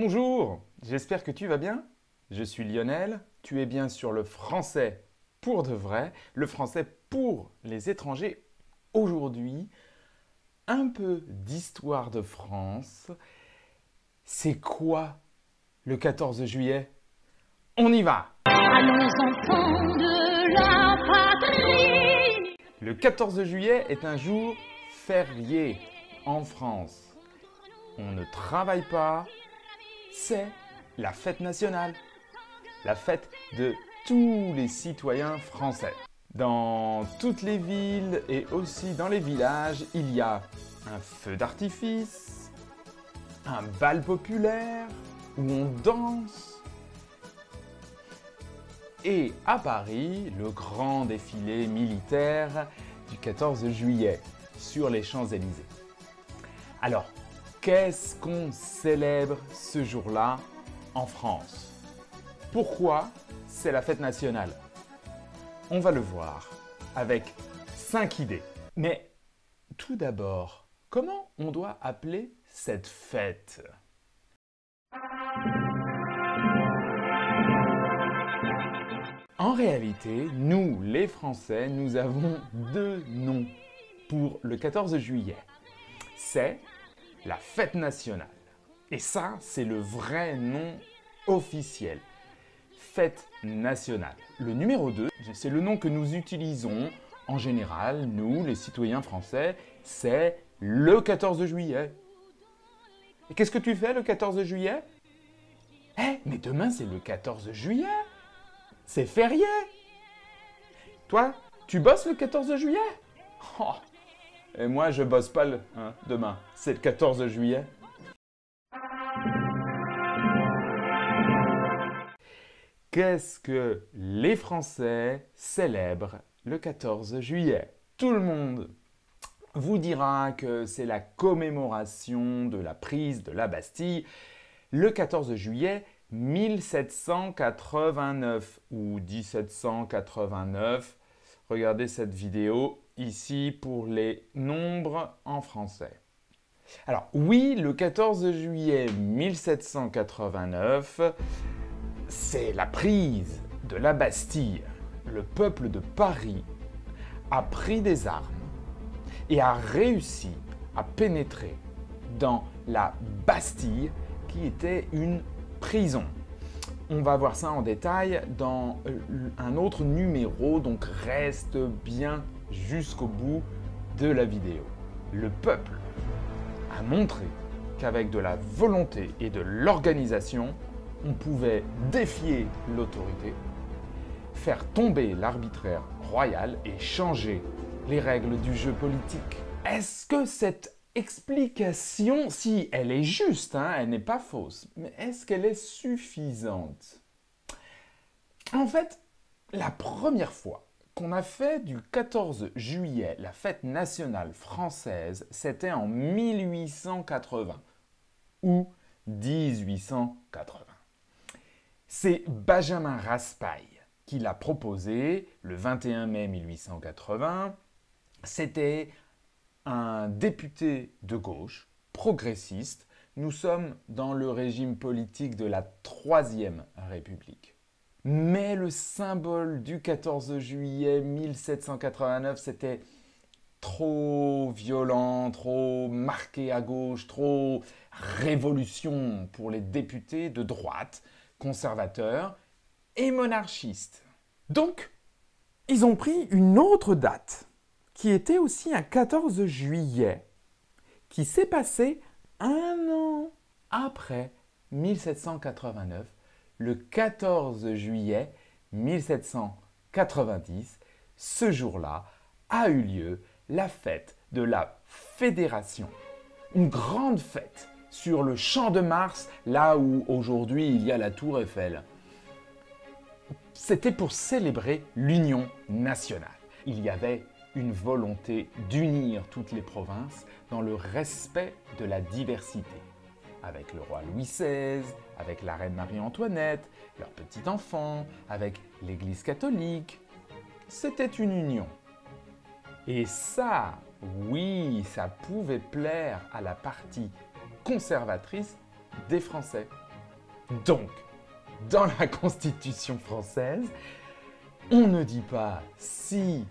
Bonjour, j'espère que tu vas bien. Je suis Lionel, tu es bien sur le français pour de vrai, le français pour les étrangers. Aujourd'hui, un peu d'histoire de France. C'est quoi le 14 juillet? On y va! Allons enfants de la patrie. Le 14 juillet est un jour férié en France. On ne travaille pas, c'est la fête nationale, la fête de tous les citoyens français. Dans toutes les villes et aussi dans les villages, il y a un feu d'artifice, un bal populaire où on danse. Et à Paris, le grand défilé militaire du 14 juillet sur les Champs-Élysées. Alors, qu'est-ce qu'on célèbre ce jour-là en France? Pourquoi c'est la fête nationale? On va le voir avec 5 idées. Mais tout d'abord, comment on doit appeler cette fête? En réalité, nous, les Français, nous avons deux noms pour le 14 juillet. C'est la fête nationale. Et ça, c'est le vrai nom officiel. Fête nationale. Le numéro 2, c'est le nom que nous utilisons en général, nous, les citoyens français, c'est le 14 juillet. Et qu'est-ce que tu fais le 14 juillet? Mais demain, c'est le 14 juillet. C'est férié. Toi, tu bosses le 14 juillet? Oh. Et moi, je bosse pas demain. C'est le 14 juillet. Qu'est-ce que les Français célèbrent le 14 juillet? Tout le monde vous dira que c'est la commémoration de la prise de la Bastille le 14 juillet 1789 ou 1789. Regardez cette vidéo ici pour les nombres en français. Alors oui, le 14 juillet 1789, c'est la prise de la Bastille. Le peuple de Paris a pris des armes et a réussi à pénétrer dans la Bastille qui était une prison. On va voir ça en détail dans un autre numéro, donc reste bien jusqu'au bout de la vidéo. Le peuple a montré qu'avec de la volonté et de l'organisation, on pouvait défier l'autorité, faire tomber l'arbitraire royal et changer les règles du jeu politique. Est-ce que cette explication, si elle est juste, elle n'est pas fausse, mais est-ce qu'elle est suffisante? En fait, la première fois qu'on a fait du 14 juillet la fête nationale française, c'était en 1880 ou 1880. C'est Benjamin Raspail qui l'a proposé le 21 mai 1880. C'était un député de gauche, progressiste. Nous sommes dans le régime politique de la Troisième République. Mais le symbole du 14 juillet 1789, c'était trop violent, trop marqué à gauche, trop révolution pour les députés de droite, conservateurs et monarchistes. Donc, ils ont pris une autre date, qui était aussi un 14 juillet, qui s'est passé un an après 1789, le 14 juillet 1790. Ce jour-là a eu lieu la fête de la Fédération, une grande fête sur le Champ de Mars, là où aujourd'hui il y a la Tour Eiffel. C'était pour célébrer l'union nationale. Il y avait une volonté d'unir toutes les provinces dans le respect de la diversité. Avec le roi Louis XVI, avec la reine Marie-Antoinette, leurs petits-enfants, avec l'Église catholique. C'était une union. Et ça, oui, ça pouvait plaire à la partie conservatrice des Français. Donc, dans la Constitution française, on ne dit pas si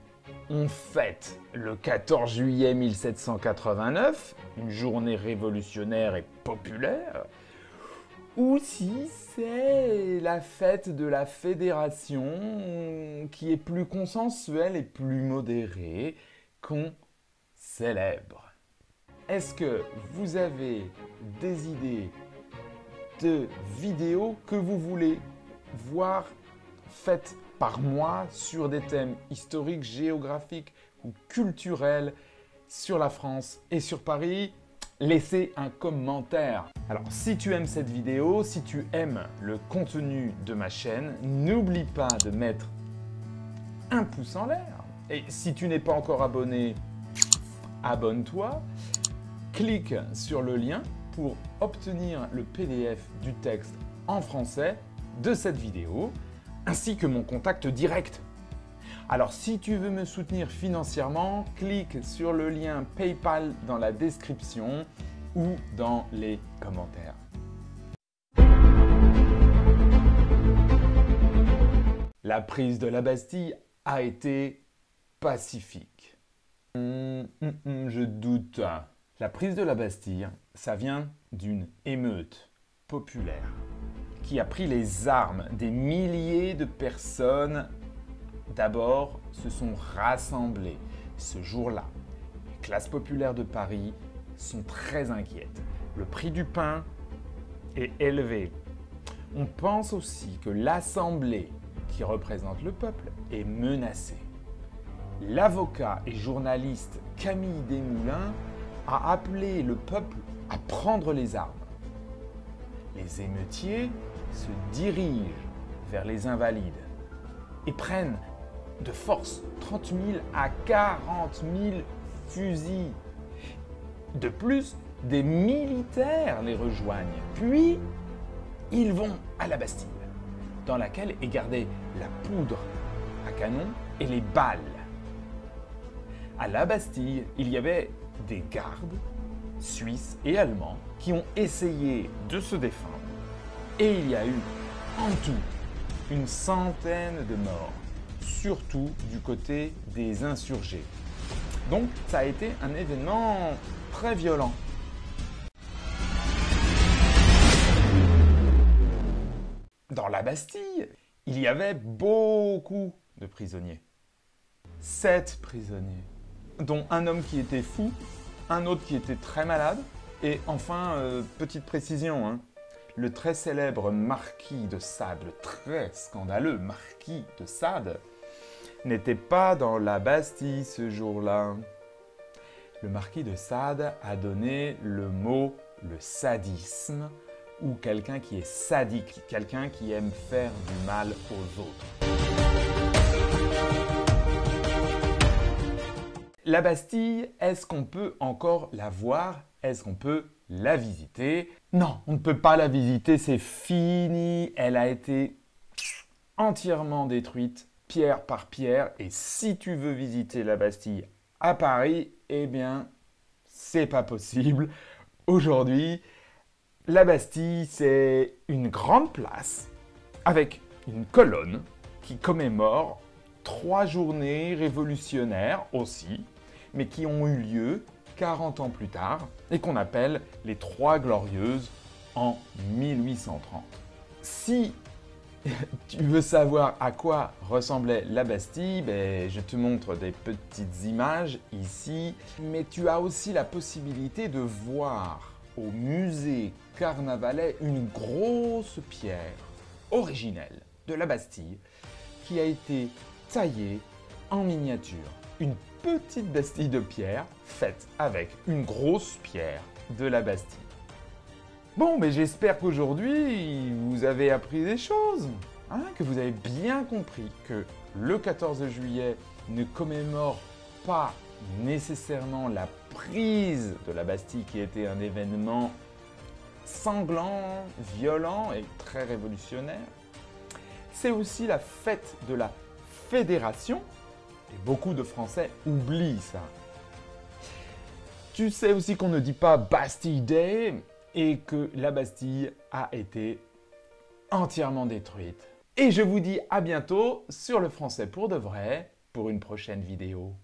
on fête le 14 juillet 1789, une journée révolutionnaire et populaire, ou si c'est la fête de la Fédération qui est plus consensuelle et plus modérée qu'on célèbre. Est-ce que vous avez des idées de vidéos que vous voulez voir faites par moi sur des thèmes historiques, géographiques ou culturels sur la France et sur Paris? Laissez un commentaire. Alors, si tu aimes cette vidéo, si tu aimes le contenu de ma chaîne, n'oublie pas de mettre un pouce en l'air. Et si tu n'es pas encore abonné, abonne-toi. Clique sur le lien pour obtenir le PDF du texte en français de cette vidéo, ainsi que mon contact direct. Alors, si tu veux me soutenir financièrement, clique sur le lien PayPal dans la description ou dans les commentaires. La prise de la Bastille a été pacifique. Je doute. La prise de la Bastille, ça vient d'une émeute populaire qui a pris les armes. Des milliers de personnes d'abord se sont rassemblées ce jour-là. Les classes populaires de Paris sont très inquiètes. Le prix du pain est élevé. On pense aussi que l'Assemblée, qui représente le peuple, est menacée. L'avocat et journaliste Camille Desmoulins a appelé le peuple à prendre les armes. Les émeutiers se dirigent vers les Invalides et prennent de force 30 000 à 40 000 fusils. De plus, des militaires les rejoignent. Puis, ils vont à la Bastille, dans laquelle est gardée la poudre à canon et les balles. À la Bastille, il y avait des gardes suisses et allemands qui ont essayé de se défendre. Et il y a eu, en tout, une centaine de morts, surtout du côté des insurgés. Donc, ça a été un événement très violent. Dans la Bastille, il y avait beaucoup de prisonniers. 7 prisonniers, dont un homme qui était fou, un autre qui était très malade, et enfin, petite précision, le très célèbre marquis de Sade, le très scandaleux marquis de Sade, n'était pas dans la Bastille ce jour-là. Le marquis de Sade a donné le mot le sadisme, ou quelqu'un qui est sadique, quelqu'un qui aime faire du mal aux autres. La Bastille, est-ce qu'on peut encore la voir? Est-ce qu'on peut la visiter? Non, on ne peut pas la visiter, c'est fini. Elle a été entièrement détruite, pierre par pierre. Et si tu veux visiter la Bastille à Paris, eh bien, c'est pas possible. Aujourd'hui, la Bastille, c'est une grande place avec une colonne qui commémore 3 journées révolutionnaires aussi, mais qui ont eu lieu 40 ans plus tard et qu'on appelle les 3 Glorieuses en 1830. Si tu veux savoir à quoi ressemblait la Bastille, je te montre des petites images ici, mais tu as aussi la possibilité de voir au musée Carnavalet une grosse pierre originelle de la Bastille qui a été taillée en miniature. Une petite Bastille de pierre faite avec une grosse pierre de la Bastille. Bon, mais j'espère qu'aujourd'hui, vous avez appris des choses, que vous avez bien compris que le 14 juillet ne commémore pas nécessairement la prise de la Bastille qui était un événement sanglant, violent et très révolutionnaire. C'est aussi la fête de la Fédération et beaucoup de Français oublient ça. Tu sais aussi qu'on ne dit pas Bastille Day et que la Bastille a été entièrement détruite. Et je vous dis à bientôt sur le français pour de vrai pour une prochaine vidéo.